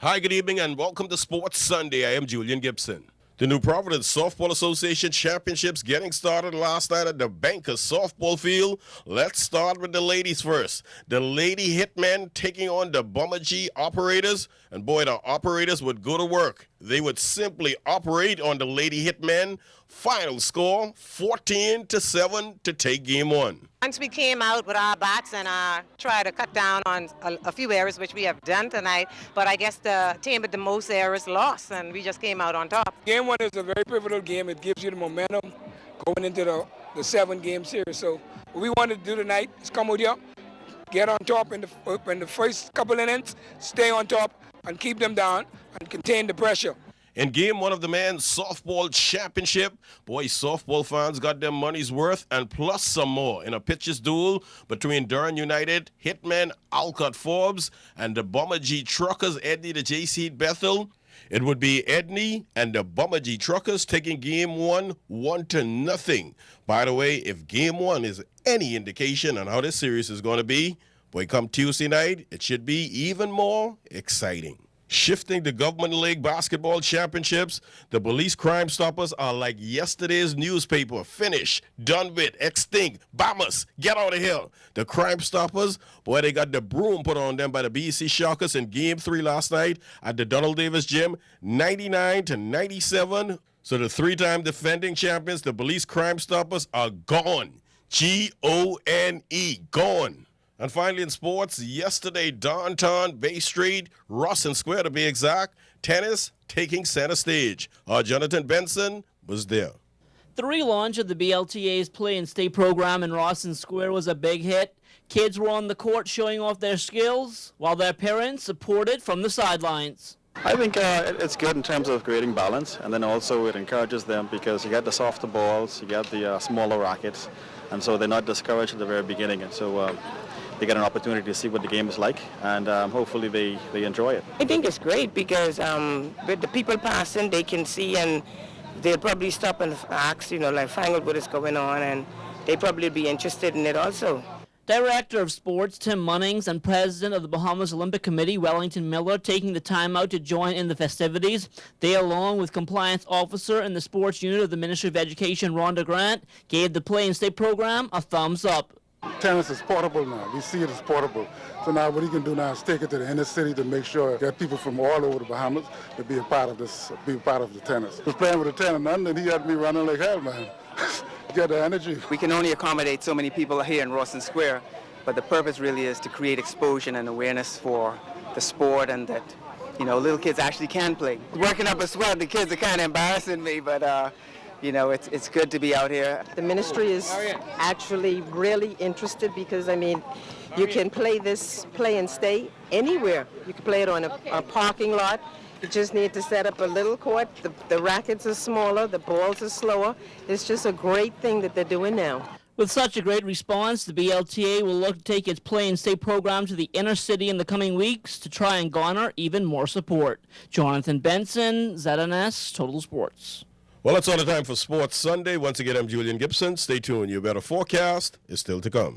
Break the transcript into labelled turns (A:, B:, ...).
A: Hi, good evening, and welcome to Sports Sunday. I am Julian Gibson. The New Providence Softball Association Championships getting started last night at the Bankers softball field. Let's start with the ladies first. The Lady Hitmen taking on the Bonamy Operators. And boy, the Operators would go to work. They would simply operate on the Lady Hitmen. Final score, 14-7 to take game one.
B: Once we came out with our bats and tried to cut down on a few errors, which we have done tonight, but I guess the team with the most errors lost, and we just came out on top.
C: Game one is a very pivotal game. It gives you the momentum going into the 7-game series. So what we wanted to do tonight is come with you, get on top in the first couple innings, stay on top, and keep them down and contain the pressure.
A: In game one of the men's softball championship, boy, softball fans got their money's worth and plus some more in a pitcher's duel between Durham United, Hitmen Alcott Forbes, and the Bonamy Truckers, Edney the J.C. Bethel. It would be Edney and the Bonamy Truckers taking game one 1-0. By the way, if game one is any indication on how this series is going to be, boy, come Tuesday night, it should be even more exciting. Shifting to Government League Basketball Championships, the Police Crime Stoppers are like yesterday's newspaper. Finish, done with, extinct, bombers, get out of here. The Crime Stoppers, boy, they got the broom put on them by the BC Shockers in Game 3 last night at the Donald Davis Gym, 99-97. So the three-time defending champions, the Police Crime Stoppers, are gone. G-O-N-E, gone. And finally in sports, yesterday, downtown Bay Street, Russell Square to be exact, tennis taking center stage. Our Jonathan Benson was there.
D: The relaunch of the BLTA's Play and Stay program in Russell Square was a big hit. Kids were on the court showing off their skills, while their parents supported from the sidelines.
E: I think it's good in terms of creating balance, and then also it encourages them because you get the softer balls, you get the smaller rackets, and so they're not discouraged at the very beginning. And so they get an opportunity to see what the game is like, and hopefully they enjoy it.
F: I think it's great because with the people passing, they can see and they'll probably stop and ask, like find out what is going on, and they probably be interested in it also.
D: Director of Sports Tim Munnings and President of the Bahamas Olympic Committee Wellington Miller taking the time out to join in the festivities. They, along with Compliance Officer in the Sports Unit of the Ministry of Education Rhonda Grant, gave the Play and Stay program a thumbs up.
G: Tennis is portable now. We see it as portable. So now what he can do now is take it to the inner city to make sure that people from all over the Bahamas to be a part of this, be a part of the tennis. I was playing with a 10 and none, and he had me running like hell, man. Get the energy.
H: We can only accommodate so many people here in Russell Square, but the purpose really is to create exposure and awareness for the sport, and that, little kids actually can play. Working up a sweat, the kids are kind of embarrassing me, but it's good to be out here.
B: The ministry is actually really interested because, you can play this Play and Stay anywhere. You can play it on a parking lot. You just need to set up a little court. The rackets are smaller, the balls are slower. It's just a great thing that they're doing now.
D: With such a great response, the BLTA will look to take its Play and Stay program to the inner city in the coming weeks to try and garner even more support. Jonathan Benson, ZNS Total Sports.
A: Well, that's all the time for Sports Sunday. Once again, I'm Julian Gibson. Stay tuned. Your better forecast is still to come.